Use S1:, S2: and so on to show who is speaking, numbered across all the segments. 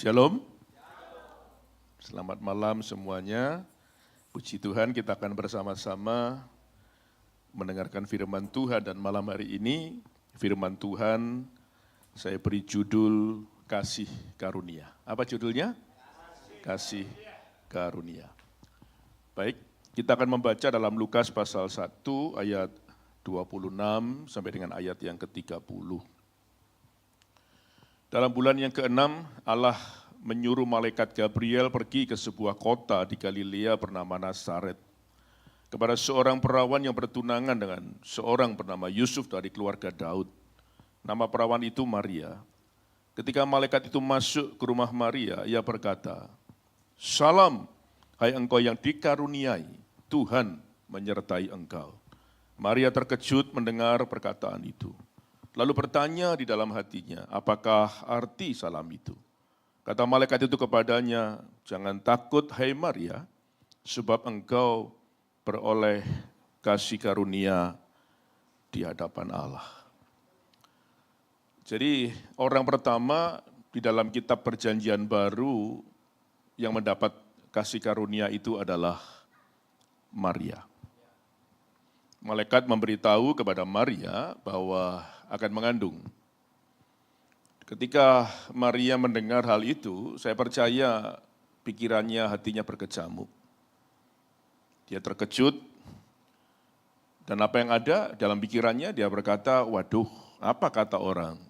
S1: Shalom. Selamat malam semuanya. Puji Tuhan, kita akan bersama-sama mendengarkan firman Tuhan, dan malam hari ini firman Tuhan saya beri judul Kasih Karunia. Apa judulnya? Kasih Karunia. Baik, kita akan membaca dalam Lukas pasal 1 ayat 26 sampai dengan ayat yang ke-30. Dalam bulan yang ke-6, Allah menyuruh malaikat Gabriel pergi ke sebuah kota di Galilea bernama Nazaret, kepada seorang perawan yang bertunangan dengan seorang bernama Yusuf dari keluarga Daud. Nama perawan itu Maria. Ketika malaikat itu masuk ke rumah Maria, ia berkata, "Salam, hai engkau yang dikaruniai, Tuhan menyertai engkau." Maria terkejut mendengar perkataan itu. Lalu bertanya di dalam hatinya, apakah arti salam itu? Kata malaikat itu kepadanya, "Jangan takut hai Maria, sebab engkau beroleh kasih karunia di hadapan Allah." Jadi orang pertama di dalam kitab Perjanjian Baru yang mendapat kasih karunia itu adalah Maria. Malaikat memberitahu kepada Maria bahwa akan mengandung. Ketika Maria mendengar hal itu, saya percaya pikirannya, hatinya berkecamuk. Dia terkejut, dan apa yang ada dalam pikirannya, dia berkata, "Waduh, apa kata orang?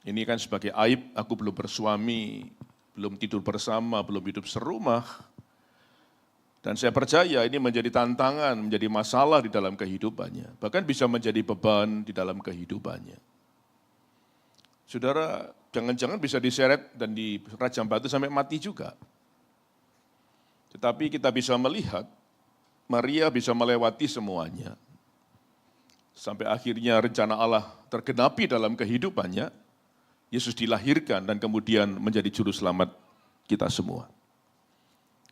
S1: Ini kan sebagai aib, aku belum bersuami, belum tidur bersama, belum hidup serumah." Dan saya percaya ini menjadi tantangan, menjadi masalah di dalam kehidupannya. Bahkan bisa menjadi beban di dalam kehidupannya. Saudara, jangan-jangan bisa diseret dan dirajam batu sampai mati juga. Tetapi kita bisa melihat, Maria bisa melewati semuanya. Sampai akhirnya rencana Allah tergenapi dalam kehidupannya, Yesus dilahirkan dan kemudian menjadi juru selamat kita semua.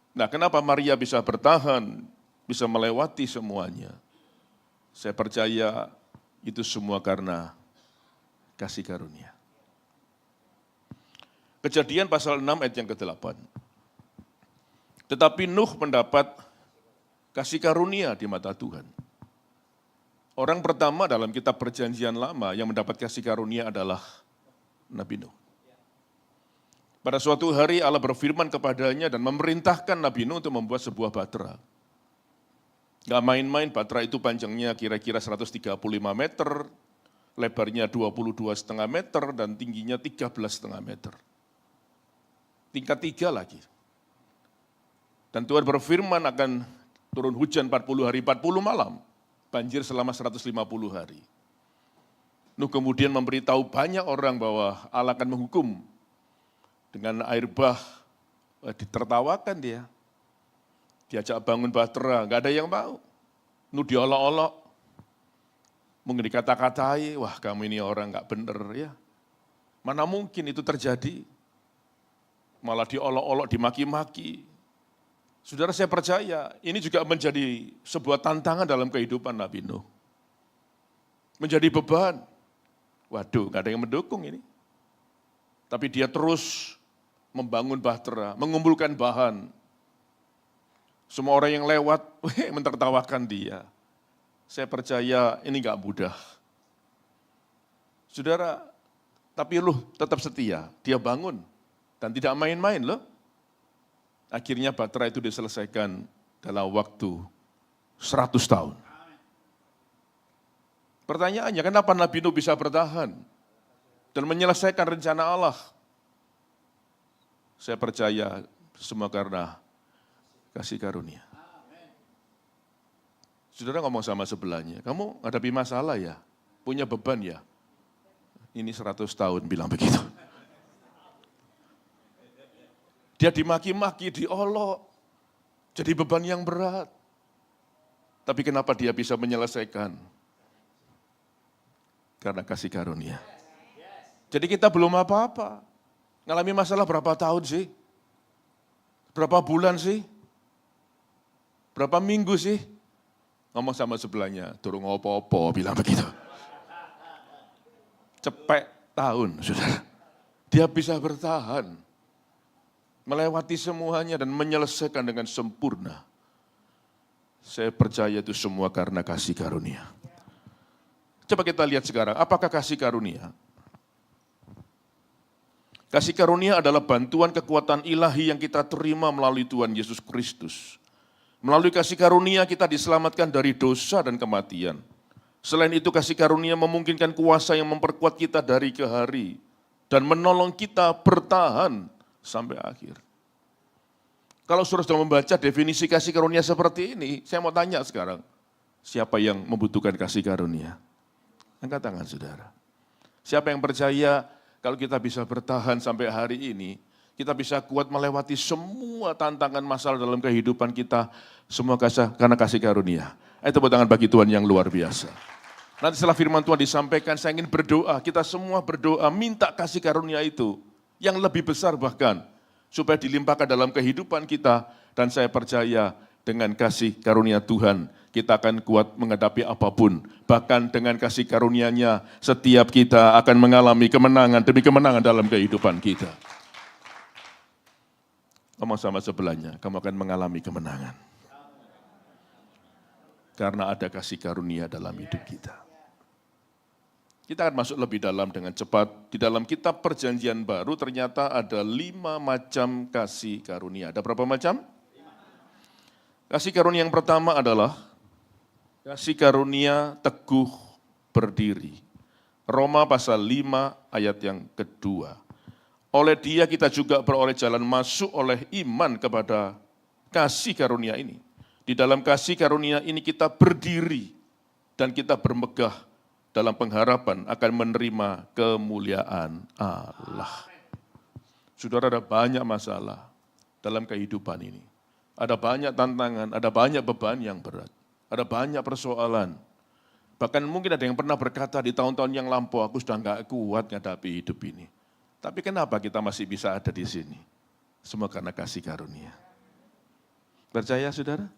S1: Nah, kenapa Maria bisa bertahan, bisa melewati semuanya? Saya percaya itu semua karena kasih karunia. Kejadian pasal 6 ayat yang ke-8. Tetapi Nuh mendapat kasih karunia di mata Tuhan. Orang pertama dalam kitab Perjanjian Lama yang mendapat kasih karunia adalah Nabi Nuh. Pada suatu hari Allah berfirman kepadanya dan memerintahkan Nabi Nuh untuk membuat sebuah bahtera. Gak main-main, bahtera itu panjangnya kira-kira 135 meter, lebarnya 22,5 meter, dan tingginya 13,5 meter. Tingkat 3 lagi. Dan Tuhan berfirman akan turun hujan 40 hari, 40 malam, banjir selama 150 hari. Nuh kemudian memberitahu banyak orang bahwa Allah akan menghukum dengan air bah. Ditertawakan dia. Diajak bangun bahtera, nggak ada yang mau. Nuh diolok-olok. Mungkin dikata-katai, "Wah kamu ini orang nggak bener ya." Mana mungkin itu terjadi. Malah diolok-olok, dimaki-maki. Saudara, saya percaya ini juga menjadi sebuah tantangan dalam kehidupan Nabi Nuh. Menjadi beban. Waduh, nggak ada yang mendukung ini. Tapi dia terus membangun bahtera, mengumpulkan bahan. Semua orang yang lewat, mentertawakan dia. Saya percaya ini enggak mudah. Saudara, tapi Nuh tetap setia, dia bangun. Dan tidak main-main loh. Akhirnya bahtera itu diselesaikan dalam waktu 100 tahun. Pertanyaannya, kenapa Nabi Nuh bisa bertahan dan menyelesaikan rencana Allah? Saya percaya semua karena kasih karunia. Saudara ngomong sama sebelahnya, "Kamu hadapi masalah ya? Punya beban ya?" Ini 100 tahun bilang begitu. Dia dimaki-maki, diolok, jadi beban yang berat. Tapi kenapa dia bisa menyelesaikan? Karena kasih karunia. Jadi kita belum apa-apa. Ngalami masalah berapa tahun sih? Berapa bulan sih? Berapa minggu sih? Ngomong sama sebelahnya, "Durung opo-opo," bilang begitu. Cepek tahun, saudara. Dia bisa bertahan. melewati semuanya dan menyelesaikan dengan sempurna. Saya percaya itu semua karena kasih karunia. Coba kita lihat sekarang, apakah kasih karunia? Kasih karunia adalah bantuan kekuatan ilahi yang kita terima melalui Tuhan Yesus Kristus. Melalui kasih karunia kita diselamatkan dari dosa dan kematian. Selain itu kasih karunia memungkinkan kuasa yang memperkuat kita dari ke hari dan menolong kita bertahan sampai akhir. Kalau saudara sudah membaca definisi kasih karunia seperti ini, saya mau tanya sekarang, siapa yang membutuhkan kasih karunia? Angkat tangan saudara. Siapa yang percaya kalau kita bisa bertahan sampai hari ini, kita bisa kuat melewati semua tantangan masalah dalam kehidupan kita, semua karena kasih karunia. Tepuk tangan bagi Tuhan yang luar biasa. Nanti setelah firman Tuhan disampaikan, saya ingin berdoa, kita semua berdoa, minta kasih karunia itu, yang lebih besar bahkan, supaya dilimpahkan dalam kehidupan kita, dan saya percaya dengan kasih karunia Tuhan, kita akan kuat menghadapi apapun. Bahkan dengan kasih karunia-Nya, setiap kita akan mengalami kemenangan demi kemenangan dalam kehidupan kita. Ngomong sama sebelahnya, kamu akan mengalami kemenangan. Karena ada kasih karunia dalam hidup kita. Kita akan masuk lebih dalam dengan cepat. Di dalam kitab perjanjian baru ternyata ada 5 macam kasih karunia. Ada berapa macam? 5. Kasih karunia yang pertama adalah kasih karunia teguh berdiri. Roma pasal 5 ayat yang kedua. Oleh Dia kita juga beroleh jalan masuk oleh iman kepada kasih karunia ini. Di dalam kasih karunia ini kita berdiri dan kita bermegah dalam pengharapan akan menerima kemuliaan Allah. Saudara, ada banyak masalah dalam kehidupan ini. Ada banyak tantangan, ada banyak beban yang berat. Ada banyak persoalan. Bahkan mungkin ada yang pernah berkata di tahun-tahun yang lampau, aku sudah enggak kuat menghadapi hidup ini. Tapi kenapa kita masih bisa ada di sini? Semua karena kasih karunia. Percaya saudara?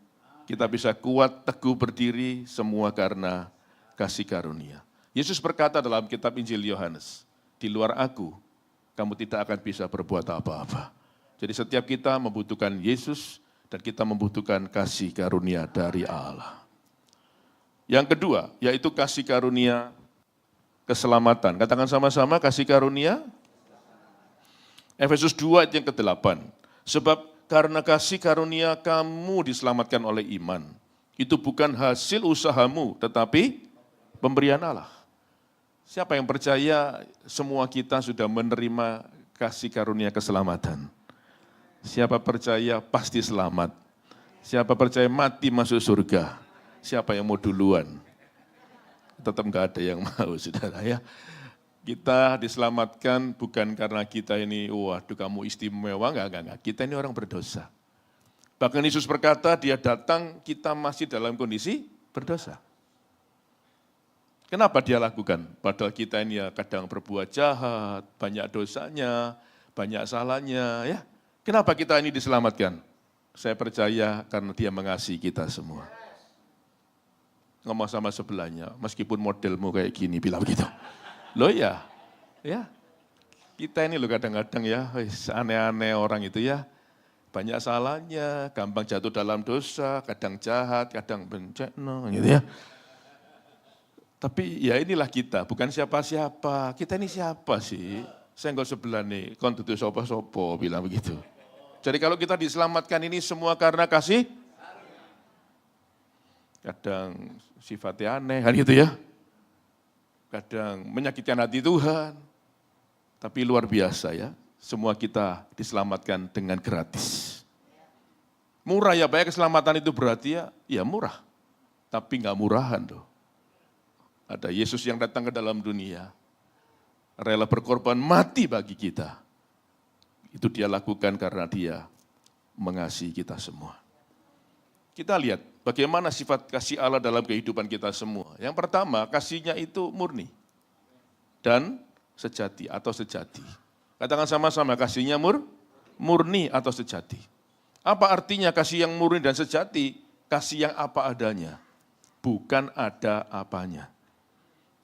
S1: Kita bisa kuat, teguh berdiri, semua karena kasih karunia. Yesus berkata dalam kitab Injil Yohanes, di luar aku, kamu tidak akan bisa berbuat apa-apa. Jadi setiap kita membutuhkan Yesus dan kita membutuhkan kasih karunia dari Allah. Yang kedua, yaitu kasih karunia keselamatan. Katakan sama-sama, kasih karunia. Efesus 2 ayat yang ke-8. Sebab karena kasih karunia kamu diselamatkan oleh iman. Itu bukan hasil usahamu, tetapi pemberian Allah. Siapa yang percaya semua kita sudah menerima kasih karunia keselamatan? Siapa percaya pasti selamat? Siapa percaya mati masuk surga? Siapa yang mau duluan? Tetap enggak ada yang mau, saudara ya. Kita diselamatkan bukan karena kita ini, waduh kamu istimewa, enggak. Kita ini orang berdosa. Bahkan Yesus berkata, dia datang, kita masih dalam kondisi berdosa. Kenapa dia lakukan? Padahal kita ini ya kadang berbuat jahat, banyak dosanya, banyak salahnya. Ya. Kenapa kita ini diselamatkan? Saya percaya karena dia mengasihi kita semua. Ngomong sama sebelahnya, meskipun modelmu kayak gini, bilang begitu. Loh ya, kita ini loh kadang-kadang ya, aneh-aneh orang itu ya. Banyak salahnya, gampang jatuh dalam dosa, kadang jahat, kadang bencana gitu ya. Tapi ya inilah kita, bukan siapa-siapa. Kita ini siapa sih? Saya enggak sebelah nih, kon dudu sopo-sopo, bilang begitu. Jadi kalau kita diselamatkan ini semua karena kasih, kadang sifatnya aneh, kan gitu ya. Kadang menyakitkan hati Tuhan. Tapi luar biasa ya, semua kita diselamatkan dengan gratis. Murah ya, banyak keselamatan itu berarti ya murah. Tapi enggak murahan tuh. Ada Yesus yang datang ke dalam dunia, rela berkorban mati bagi kita. Itu dia lakukan karena dia mengasihi kita semua. Kita lihat bagaimana sifat kasih Allah dalam kehidupan kita semua. Yang pertama, kasihnya itu murni dan sejati atau sejati. Katakan sama-sama, kasihnya murni atau sejati. Apa artinya kasih yang murni dan sejati? Kasih yang apa adanya, bukan ada apanya.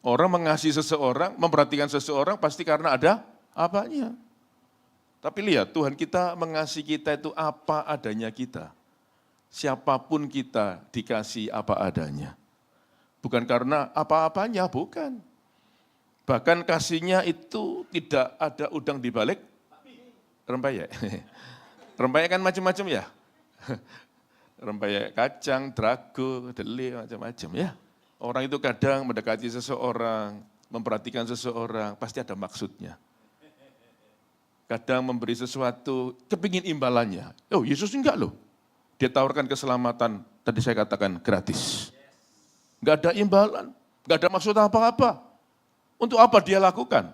S1: Orang mengasihi seseorang, memperhatikan seseorang pasti karena ada apanya. Tapi lihat, Tuhan kita mengasihi kita itu apa adanya kita. Siapapun kita dikasih apa adanya. Bukan karena apa-apanya, bukan. Bahkan kasihnya itu tidak ada udang di balik rempeyek. Rempeyek kan macam-macam ya. Rempeyek kacang, drago, deli, macam-macam ya. Orang itu kadang mendekati seseorang, memperhatikan seseorang, pasti ada maksudnya. Kadang memberi sesuatu, kepingin imbalannya. Oh, Yesus enggak loh. Dia tawarkan keselamatan, tadi saya katakan gratis. Enggak ada imbalan, enggak ada maksud apa-apa. Untuk apa dia lakukan?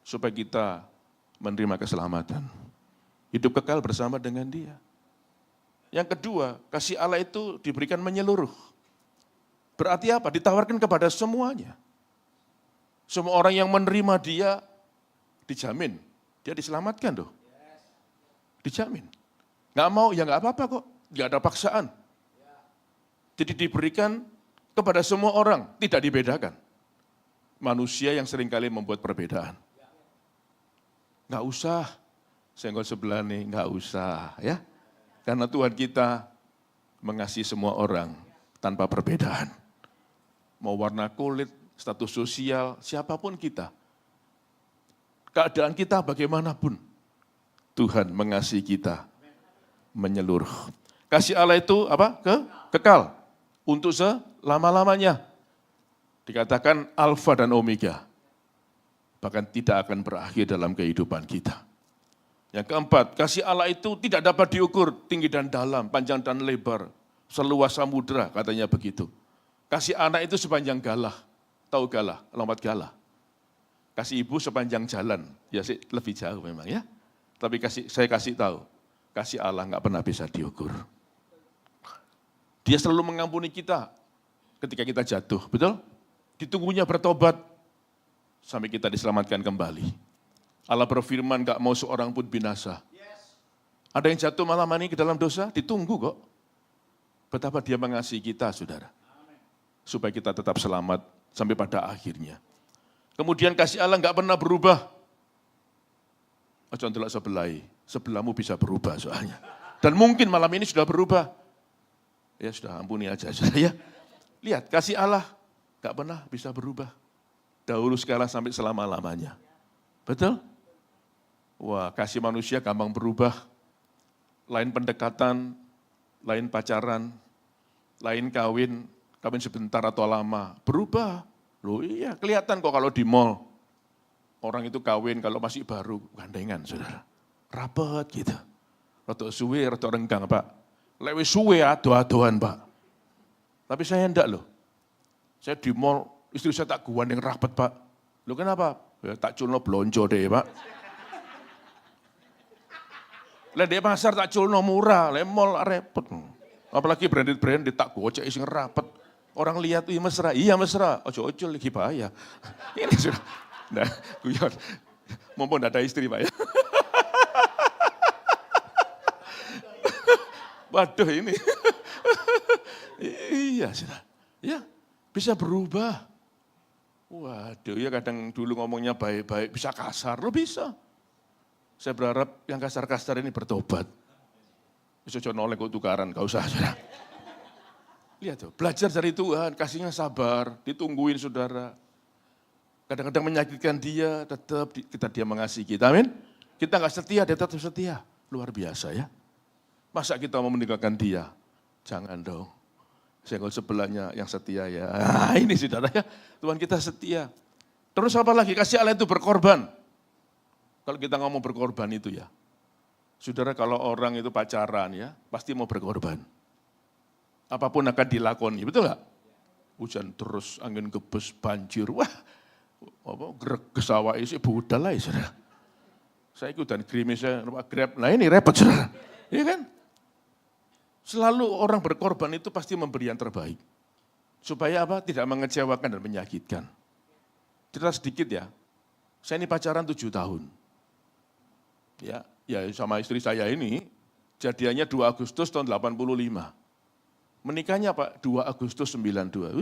S1: Supaya kita menerima keselamatan. Hidup kekal bersama dengan dia. Yang kedua, kasih Allah itu diberikan menyeluruh. Berarti apa? Ditawarkan kepada semuanya. Semua orang yang menerima dia, dijamin. Dia diselamatkan loh. Dijamin. Nggak mau, ya nggak apa-apa kok. Nggak ada paksaan. Jadi diberikan kepada semua orang, tidak dibedakan. Manusia yang seringkali membuat perbedaan. Nggak usah, senggol sebelah nih, nggak usah ya. Karena Tuhan kita mengasihi semua orang tanpa perbedaan. Mau warna kulit, status sosial, siapapun kita. Keadaan kita bagaimanapun, Tuhan mengasihi kita menyeluruh. Kasih Allah itu apa? Kekal. Untuk selama-lamanya. Dikatakan alfa dan omega. Bahkan tidak akan berakhir dalam kehidupan kita. Yang keempat, kasih Allah itu tidak dapat diukur tinggi dan dalam, panjang dan lebar, seluas samudera, katanya begitu. Kasih anak itu sepanjang galah, tahu galah, lompat galah. Kasih ibu sepanjang jalan, ya sih lebih jauh memang ya. Tapi saya kasih tahu, kasih Allah nggak pernah bisa diukur. Dia selalu mengampuni kita ketika kita jatuh, betul? Ditunggunya bertobat sampai kita diselamatkan kembali. Allah berfirman gak mau seorang pun binasa. Ada yang jatuh malam ini ke dalam dosa, ditunggu kok. Betapa dia mengasihi kita, saudara. Supaya kita tetap selamat sampai pada akhirnya. Kemudian kasih Allah gak pernah berubah. Ojo ndelok sebelahmu bisa berubah soalnya. Dan mungkin malam ini sudah berubah. Ya sudah, ampuni aja, saudara ya. Lihat, kasih Allah gak pernah bisa berubah. Dahulu sekala sampai selama-lamanya. Betul? Wah, kasih manusia gampang berubah. Lain pendekatan, lain pacaran, lain kawin sebentar atau lama. Berubah. Loh iya, kelihatan kok kalau di mall. Orang itu kawin kalau masih baru, gandengan saudara. Rapet gitu. Rotok suwe, rotok renggang Pak. Lewe suwe ado-adoan Pak. Tapi saya enggak loh. Saya di mall, istri saya tak gandeng rapet Pak. Loh kenapa? Ya, tak culno blonjo deh Pak. Lah di pasar tak culno murah, le mall repot. Apalagi branded tak gocek isi rapet. Orang lihat iya mesra, ojo-ojo lagi bahaya. Ini sudah, nah, guyon. Mumpun ada istri Pak ya. Waduh ini. Iya sudah, ya bisa berubah. Waduh ya kadang dulu ngomongnya baik-baik, bisa kasar, lo bisa. Saya berharap yang kasar-kasar ini bertobat. Bisa noleng kok tukaran, gak usah. Saudara. Lihat tuh, belajar dari Tuhan, kasihnya sabar, ditungguin saudara. Kadang-kadang menyakitkan dia, tetap dia mengasihi kita, amin. Kita gak setia, dia tetap setia. Luar biasa ya. Masa kita mau meninggalkan dia? Jangan dong. Senggol sebelahnya yang setia ya. Nah, ini saudara ya, Tuhan kita setia. Terus apa lagi? Kasih Allah itu berkorban. Kalau kita ngomong berkorban itu ya. Saudara kalau orang itu pacaran ya, pasti mau berkorban. Apapun akan dilakoni, betul nggak? Hujan terus, angin gebes, banjir, wah, greges awak isi budal lah ya saudara. Saya ikutan grimisnya, grab, nah ini repot saudara. Iya kan? Selalu orang berkorban itu pasti memberi yang terbaik. Supaya apa? Tidak mengecewakan dan menyakitkan. Cerita sedikit ya, saya ini pacaran 7 tahun. Ya sama istri saya ini, jadiannya 2 Agustus tahun 85. Menikahnya Pak 2 Agustus 92.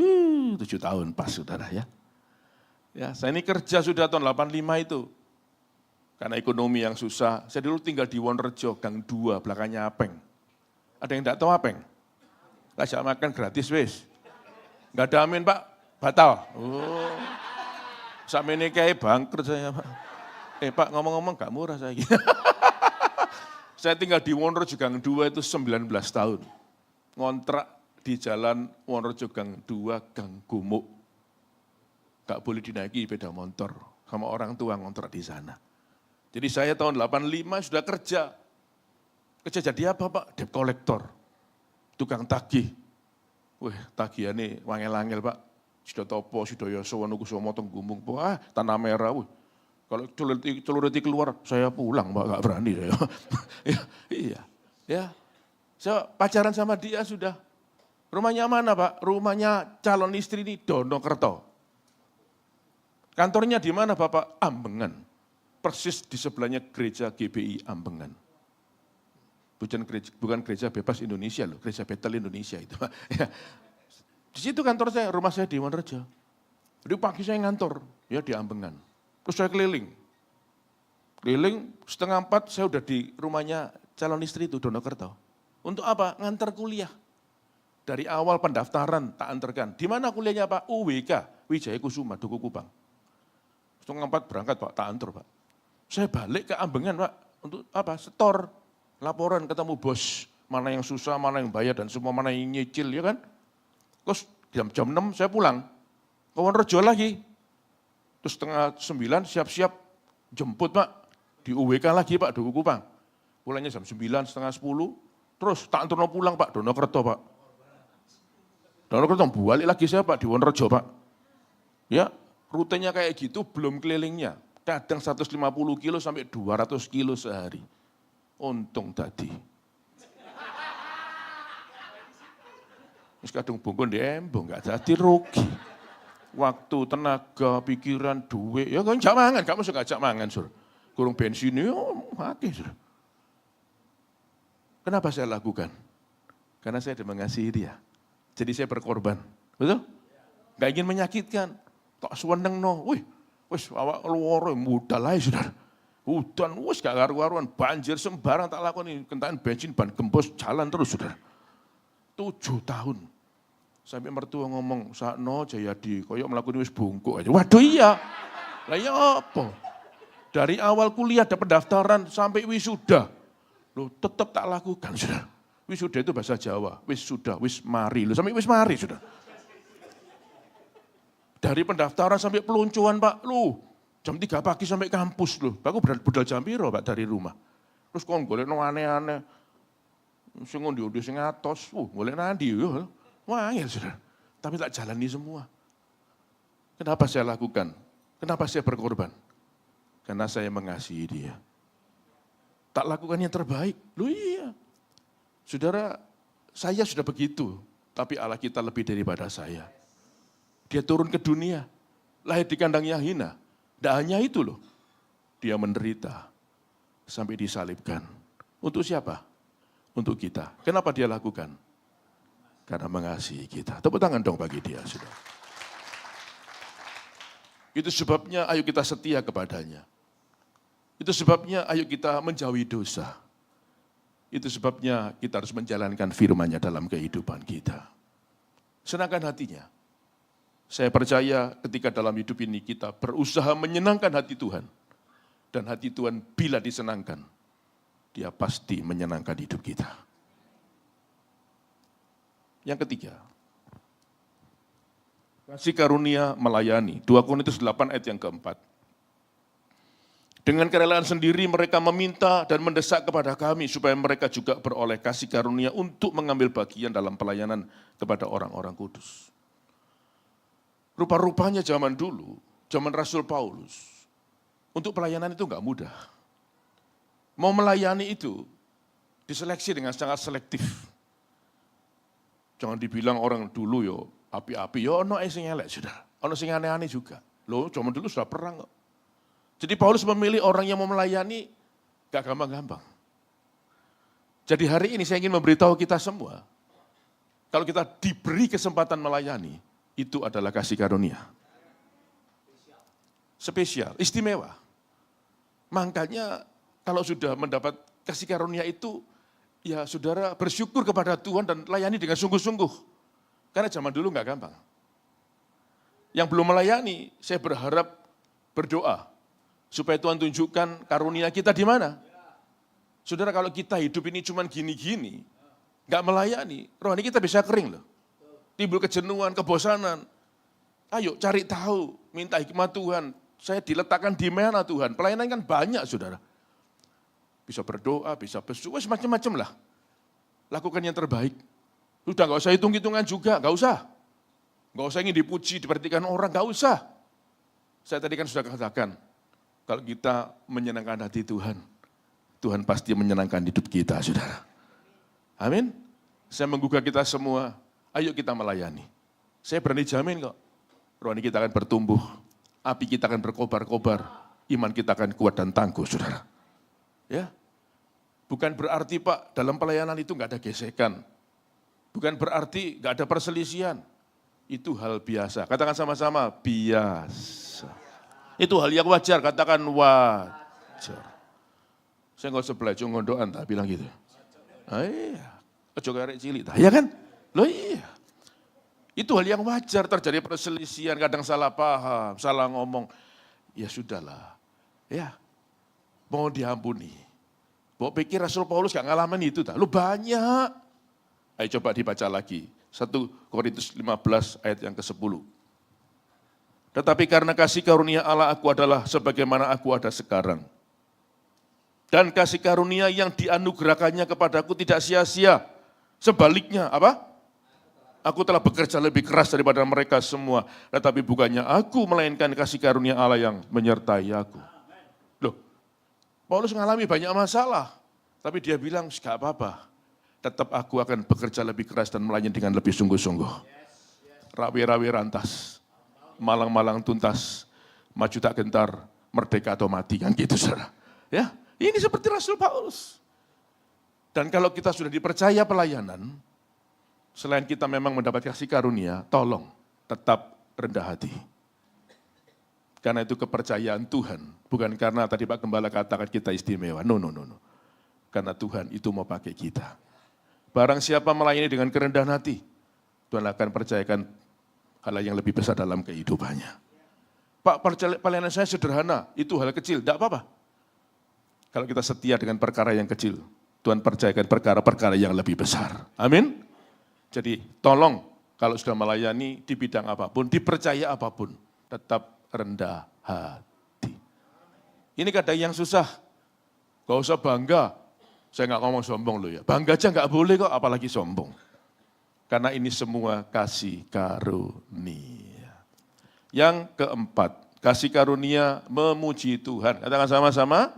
S1: 7 tahun pas saudara ya. Ya, saya ini kerja sudah tahun 85 itu. Karena ekonomi yang susah, saya dulu tinggal di Wonorejo, Gang 2, belakangnya Apeng. Ada yang tidak tahu Apeng? Kasih makan gratis wis. Enggak ada amin Pak, batal. Oh, sampai ini kayak bangkrut saya Pak. Pak ngomong-ngomong gak murah saya. Saya tinggal di Wonorejo Gang 2 itu 19 tahun. Ngontrak di jalan Wonorejo Gang 2, Gang Gumuk. Gak boleh dinaiki sepeda motor. Sama orang tua ngontrak di sana. Jadi saya tahun 85 sudah kerja. Kerja jadi apa Pak? Debt collector. Tukang tagih. Wih, tagihannya wangel-angel Pak. Sudah topo, sudah yoso, nuku somo tenggumung. Wah, tanah merah. Wih. Kalau celuriti keluar, saya pulang Pak, gak berani saya. Iya, ya. Saya pacaran sama dia sudah. Rumahnya mana Pak? Rumahnya calon istri ini Donokerto. Kantornya di mana Bapak? Ambengan. Persis di sebelahnya gereja GBI Ambengan. Bukan gereja bebas Indonesia loh, gereja Betel Indonesia itu. Di situ kantor saya, rumah saya di Wonorejo. Jadi pagi saya ngantor, ya di Ambengan. Terus saya keliling. Keliling 3:30 saya udah di rumahnya calon istri itu, Donokerto. Untuk apa? Ngantar kuliah. Dari awal pendaftaran tak antarkan. Di mana kuliahnya Pak? UWK, Wijaya Kusuma, Duku Kupang. 3:30 berangkat Pak, tak antar Pak. Saya balik ke Ambengan Pak, untuk apa? Setor, laporan ketemu bos, mana yang susah, mana yang bayar, dan semua mana yang nyicil, ya kan? Terus jam 6 saya pulang, ke Wonorejo lagi. Terus 8:30 siap-siap jemput Pak, di UWK lagi Pak, Duku Kupang. Pulangnya jam 9, setengah 10, terus tak antarno pulang Pak, Donokerto Pak. Donokerto balik lagi saya Pak, di Wonorejo Pak. Ya, rutenya kayak gitu, belum kelilingnya. Kadang 150 kilo sampai 200 kilo sehari. Untung tadi. Terus kadang bungkun di embong, gak jadi rugi. Waktu, tenaga, pikiran, duit, ya kan jangan mangan, gak masuk ngajak mangan, sur. Kurung bensin, ya mati, sur. Kenapa saya lakukan? Karena saya sudah mengasihi dia. Jadi saya berkorban, betul? Gak ingin menyakitkan, tak seweneng no, wis awak luar mudah lah saudara. Hutan wis gak karu-karuan, banjir sembarang tak lakoni, kentaan bensin ban gembos jalan terus saudara. 7 tahun. Sampai mertua ngomong, sakno Jayadi, koyok melakukan wis bungkuk aja. Waduh iya. Lah ya apa? Dari awal kuliah ada pendaftaran sampai wisuda. Loh tetap tak lakukan saudara. Wisuda itu bahasa Jawa, wis sudah, wis mari. Loh sampai wis mari saudara. Dari pendaftaran sampai peluncuran Pak, jam 3 pagi sampai kampus loh. Aku budal jam piro Pak dari rumah. Terus kok golek aneh-aneh. Sing ngondi-ondi sing atos, golek nandi yo. Wangil Saudara. Tapi tak jalani semua. Kenapa saya lakukan? Kenapa saya berkorban? Karena saya mengasihi dia. Tak lakukan yang terbaik. Loh iya. Saudara, saya sudah begitu, tapi Allah kita lebih daripada saya. Dia turun ke dunia, lahir di kandang yang hina. Tidak hanya itu loh, dia menderita sampai disalibkan. Untuk siapa? Untuk kita. Kenapa dia lakukan? Karena mengasihi kita. Tepuk tangan dong bagi dia, saudara. Itu sebabnya ayo kita setia kepadanya. Itu sebabnya ayo kita menjauhi dosa. Itu sebabnya kita harus menjalankan firman-Nya dalam kehidupan kita. Senangkan hatinya. Saya percaya ketika dalam hidup ini kita berusaha menyenangkan hati Tuhan. Dan hati Tuhan bila disenangkan, Dia pasti menyenangkan hidup kita. Yang ketiga, kasih karunia melayani. 2 Korintus 8 ayat yang keempat. Dengan kerelaan sendiri mereka meminta dan mendesak kepada kami supaya mereka juga beroleh kasih karunia untuk mengambil bagian dalam pelayanan kepada orang-orang kudus. Rupa-rupanya zaman dulu, zaman Rasul Paulus, untuk pelayanan itu enggak mudah. Mau melayani itu diseleksi dengan sangat selektif. Jangan dibilang orang dulu yo api-api, yo ono sing elek sudah, ono sing aneh-aneh juga. Loh, zaman dulu sudah perang kok. Jadi Paulus memilih orang yang mau melayani gak gampang-gampang. Jadi hari ini saya ingin memberitahu kita semua, kalau kita diberi kesempatan melayani, itu adalah kasih karunia. Spesial, istimewa. Makanya kalau sudah mendapat kasih karunia itu, ya saudara bersyukur kepada Tuhan dan layani dengan sungguh-sungguh. Karena zaman dulu nggak gampang. Yang belum melayani, saya berharap berdoa supaya Tuhan tunjukkan karunia kita di mana. Saudara, kalau kita hidup ini cuman gini-gini, nggak melayani, rohani kita bisa kering loh. Timbul kejenuhan, kebosanan. Ayo cari tahu, minta hikmat Tuhan. Saya diletakkan di mana Tuhan? Pelayanan kan banyak saudara. Bisa berdoa, bisa bersuara, semacam-macam lah. Lakukan yang terbaik. Sudah nggak usah hitung-hitungan juga, nggak usah. Nggak usah ingin dipuji, diperhatikan orang, nggak usah. Saya tadi kan sudah katakan, kalau kita menyenangkan hati Tuhan, Tuhan pasti menyenangkan hidup kita, saudara. Amin. Saya menggugah kita semua, ayo kita melayani. Saya berani jamin kok, rohani kita akan bertumbuh, api kita akan berkobar-kobar, iman kita akan kuat dan tangguh, saudara. Ya, bukan berarti Pak, dalam pelayanan itu nggak ada gesekan. Bukan berarti nggak ada perselisihan. Itu hal biasa. Katakan sama-sama, biasa. Itu hal yang wajar, katakan wajar. Saya nggak usah belajar ngondoan, tak bilang gitu. Ah, iya, ojo karek cilik, ya kan? Loh iya. Itu hal yang wajar, terjadi perselisihan, kadang salah paham, salah ngomong. Ya sudahlah, ya mohon diampuni. Bawa pikir Rasul Paulus gak ngalamin itu, lu banyak. Ayo coba dibaca lagi. 1 Korintus 15 ayat yang ke-10. Tetapi karena kasih karunia Allah aku adalah sebagaimana aku ada sekarang. Dan kasih karunia yang dianugerahkannya kepadaku tidak sia-sia. Sebaliknya, apa? Aku telah bekerja lebih keras daripada mereka semua. Tetapi bukannya aku, melainkan kasih karunia Allah yang menyertai aku. Loh, Paulus mengalami banyak masalah. Tapi dia bilang, gak apa-apa. Tetap aku akan bekerja lebih keras dan melayani dengan lebih sungguh-sungguh. Rawi-rawi rantas, malang-malang tuntas, maju tak gentar, merdeka atau mati, kan gitu saudara. Ya, ini seperti Rasul Paulus. Dan kalau kita sudah dipercaya pelayanan, selain kita memang mendapat kasih karunia, tolong tetap rendah hati. Karena itu kepercayaan Tuhan, bukan karena tadi Pak Gembala katakan kita istimewa. No. Karena Tuhan itu mau pakai kita. Barang siapa melayani dengan kerendahan hati, Tuhan akan percayakan hal yang lebih besar dalam kehidupannya. Pak, pelayanan saya sederhana, itu hal kecil, tidak apa-apa. Kalau kita setia dengan perkara yang kecil, Tuhan percayakan perkara-perkara yang lebih besar. Amin. Jadi tolong kalau sudah melayani di bidang apapun, dipercaya apapun, tetap rendah hati. Ini kadang yang susah, gak usah bangga. Saya nggak ngomong sombong loh ya, bangga aja nggak boleh kok, apalagi sombong. Karena ini semua kasih karunia. Yang keempat, kasih karunia memuji Tuhan. Katakan sama-sama,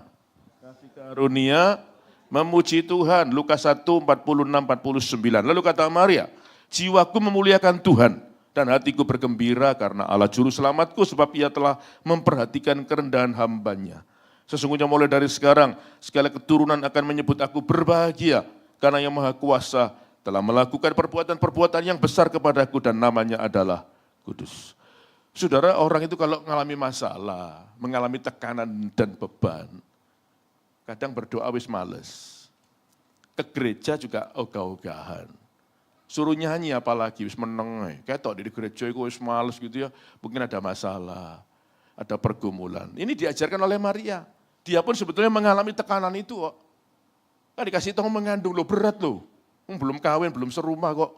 S1: kasih karunia memuji Tuhan. Lukas 1, 46-49. Lalu kata Maria, jiwaku memuliakan Tuhan dan hatiku bergembira karena Allah juru selamatku sebab ia telah memperhatikan kerendahan hambanya. Sesungguhnya mulai dari sekarang, segala keturunan akan menyebut aku berbahagia, karena yang Maha Kuasa telah melakukan perbuatan-perbuatan yang besar kepadaku dan namanya adalah kudus. Saudara, orang itu kalau mengalami masalah, mengalami tekanan dan beban, kadang berdoa wis males. Ke gereja juga ogah-ogahan. Suruh nyanyi apalagi, wis meneng. Ketok di gereja itu wis males gitu ya, mungkin ada masalah, ada pergumulan. Ini diajarkan oleh Maria. Dia pun sebetulnya mengalami tekanan itu kok. Kan dikasih tahu mengandung, lo berat lo. Belum kawin, belum serumah kok.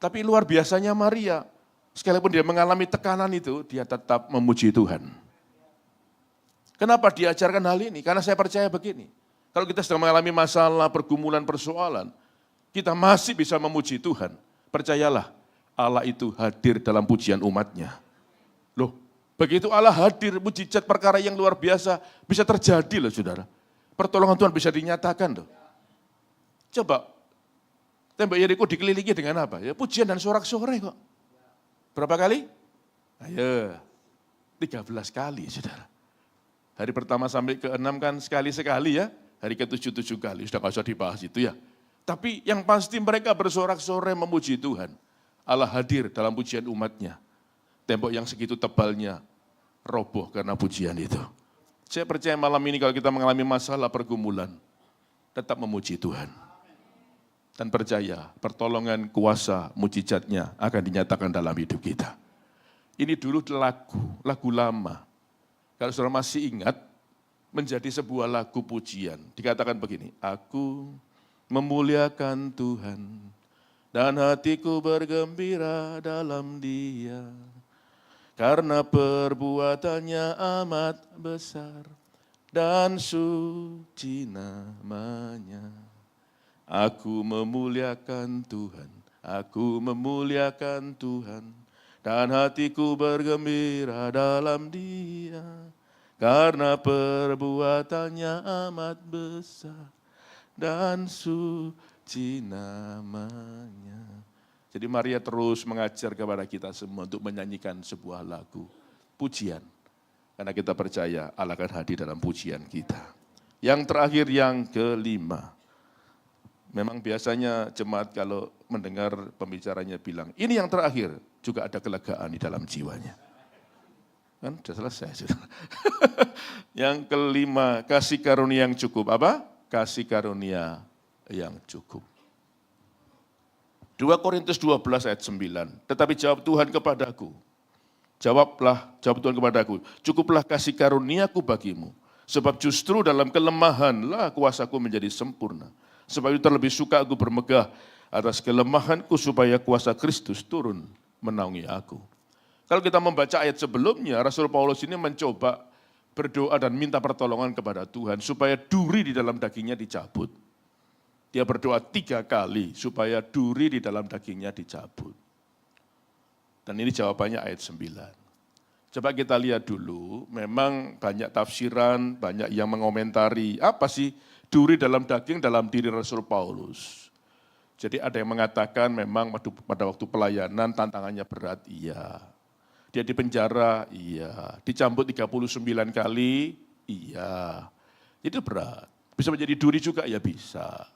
S1: Tapi luar biasanya Maria, sekalipun dia mengalami tekanan itu, dia tetap memuji Tuhan. Kenapa diajarkan hal ini? Karena saya percaya begini. Kalau kita sedang mengalami masalah, pergumulan, persoalan, kita masih bisa memuji Tuhan. Percayalah, Allah itu hadir dalam pujian umatnya. Loh, begitu Allah hadir, mujizat perkara yang luar biasa bisa terjadi loh saudara. Pertolongan Tuhan bisa dinyatakan loh. Coba, tembok Yeriko dikelilingi dengan apa? Ya pujian dan sorak-sorai kok. Berapa kali? Ayo, 13 kali saudara. Hari pertama sampai ke-6 kan sekali-sekali ya. Hari ke-7 7 kali, sudah gak usah dibahas itu ya. Tapi yang pasti mereka bersorak-sorai memuji Tuhan. Allah hadir dalam pujian umatnya. Tembok yang segitu tebalnya roboh karena pujian itu. Saya percaya malam ini kalau kita mengalami masalah pergumulan, tetap memuji Tuhan. Dan percaya pertolongan, kuasa, mujizatnya akan dinyatakan dalam hidup kita. Ini dulu lagu lama. Kalau saudara masih ingat, menjadi sebuah lagu pujian. Dikatakan begini, aku memuliakan Tuhan, dan hatiku bergembira dalam Dia. Karena perbuatannya amat besar, dan suci namanya. Aku memuliakan Tuhan, aku memuliakan Tuhan, dan hatiku bergembira dalam Dia. Karena perbuatannya amat besar, dan suci namanya. Jadi Maria terus mengajar kepada kita semua untuk menyanyikan sebuah lagu pujian. Karena kita percaya Allah akan hadir dalam pujian kita. Yang terakhir, yang kelima. Memang biasanya jemaat kalau mendengar pembicaranya bilang, ini yang terakhir, juga ada kelegaan di dalam jiwanya. Kan sudah selesai. Yang kelima, kasih karunia yang cukup. Apa? Kasih karunia yang cukup. 2 Korintus 12 ayat 9, tetapi jawab Tuhan kepadaku, jawab Tuhan kepadaku, cukuplah kasih karuniaku bagimu, sebab justru dalam kelemahanlah kuasaku menjadi sempurna. Sebab itu terlebih suka aku bermegah atas kelemahanku supaya kuasa Kristus turun menaungi aku. Kalau kita membaca ayat sebelumnya, Rasul Paulus ini mencoba berdoa dan minta pertolongan kepada Tuhan supaya duri di dalam dagingnya dicabut. Dia berdoa 3 kali supaya duri di dalam dagingnya dicabut. Dan ini jawabannya ayat 9. Coba kita lihat dulu, memang banyak tafsiran, banyak yang mengomentari, apa sih duri dalam daging dalam diri Rasul Paulus. Jadi ada yang mengatakan memang pada waktu pelayanan tantangannya berat, iya. Dia di penjara, iya. Dicambuk 39 kali, iya. Itu berat. Bisa menjadi duri juga, ya bisa.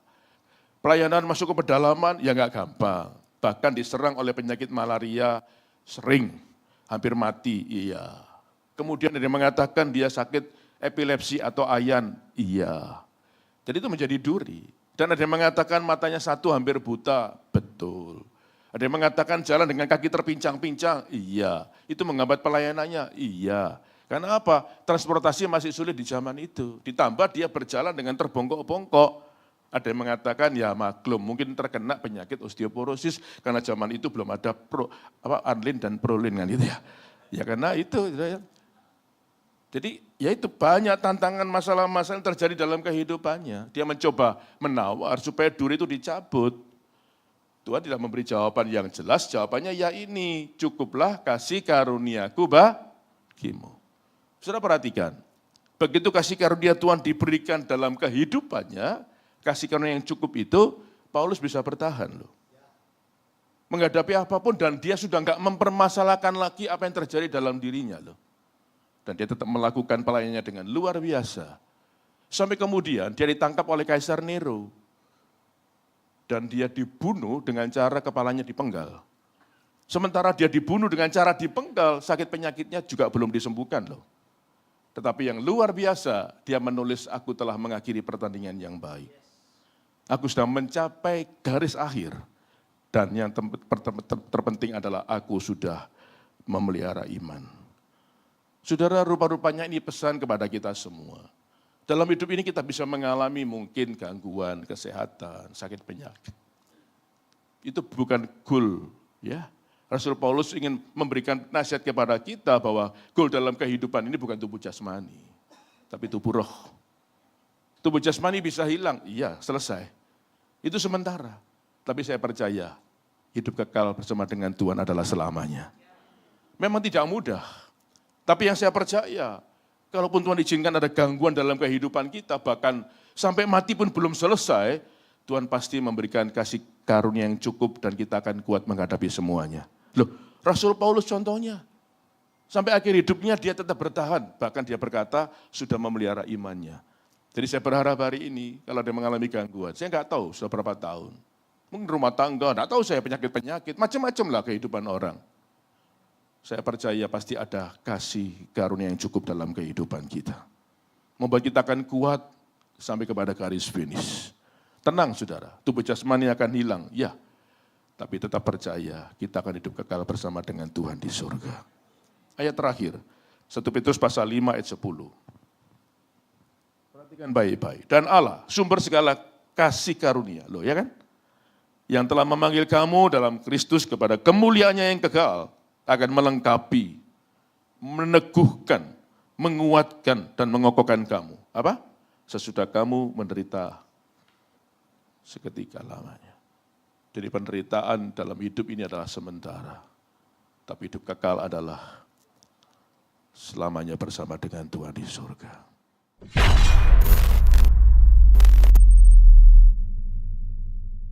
S1: Pelayanan masuk ke pedalaman, ya nggak gampang. Bahkan diserang oleh penyakit malaria, sering, hampir mati, iya. Kemudian ada yang mengatakan dia sakit epilepsi atau ayan, iya. Jadi itu menjadi duri. Dan ada yang mengatakan matanya satu hampir buta, betul. Ada yang mengatakan jalan dengan kaki terpincang-pincang, iya. Itu menghambat pelayanannya, iya. Karena apa? Transportasi masih sulit di zaman itu. Ditambah dia berjalan dengan terbongkok-bongkok. Ada yang mengatakan ya maklum, mungkin terkena penyakit osteoporosis karena zaman itu belum ada anlin dan prolin kan gitu ya. Ya karena itu. Jadi ya itu banyak tantangan masalah-masalah yang terjadi dalam kehidupannya. Dia mencoba menawar supaya duri itu dicabut. Tuhan tidak memberi jawaban yang jelas, jawabannya ya ini, cukuplah kasih karuniaku bagimu. Saudara perhatikan, begitu kasih karunia Tuhan diberikan dalam kehidupannya, kasih karunia yang cukup itu, Paulus bisa bertahan loh. Menghadapi apapun dan dia sudah enggak mempermasalahkan lagi apa yang terjadi dalam dirinya loh. Dan dia tetap melakukan pelayanannya dengan luar biasa. Sampai kemudian dia ditangkap oleh Kaisar Nero. Dan dia dibunuh dengan cara kepalanya dipenggal. Sementara dia dibunuh dengan cara dipenggal, sakit penyakitnya juga belum disembuhkan loh. Tetapi yang luar biasa, dia menulis, aku telah mengakhiri pertandingan yang baik. Aku sudah mencapai garis akhir. Dan yang terpenting adalah aku sudah memelihara iman. Saudara, rupa-rupanya ini pesan kepada kita semua. Dalam hidup ini kita bisa mengalami mungkin gangguan kesehatan, sakit penyakit. Itu bukan goal, ya. Rasul Paulus ingin memberikan nasihat kepada kita bahwa goal dalam kehidupan ini bukan tubuh jasmani, tapi tubuh roh. Tubuh jasmani bisa hilang, iya, selesai. Itu sementara. Tapi saya percaya hidup kekal bersama dengan Tuhan adalah selamanya. Memang tidak mudah, tapi yang saya percaya, kalaupun Tuhan izinkan ada gangguan dalam kehidupan kita, bahkan sampai mati pun belum selesai, Tuhan pasti memberikan kasih karunia yang cukup dan kita akan kuat menghadapi semuanya. Loh, Rasul Paulus contohnya, sampai akhir hidupnya dia tetap bertahan, bahkan dia berkata sudah memelihara imannya. Jadi saya berharap hari ini, kalau dia mengalami gangguan, saya nggak tahu sudah berapa tahun, mungkin rumah tangga, nggak tahu saya penyakit-penyakit, macam-macam lah kehidupan orang. Saya percaya pasti ada kasih karunia yang cukup dalam kehidupan kita. membuat kita akan kuat sampai kepada garis finish. Tenang saudara, tubuh jasmani akan hilang, ya. Tapi tetap percaya kita akan hidup kekal bersama dengan Tuhan di surga. Ayat terakhir, 1 Petrus pasal 5 ayat 10. Perhatikan baik-baik. Dan Allah, sumber segala kasih karunia, loh ya kan? Yang telah memanggil kamu dalam Kristus kepada kemuliaannya yang kekal, akan melengkapi, meneguhkan, menguatkan, dan mengokohkan kamu. Apa? Sesudah kamu menderita seketika lamanya. Jadi penderitaan dalam hidup ini adalah sementara. Tapi hidup kekal adalah selamanya bersama dengan Tuhan di surga.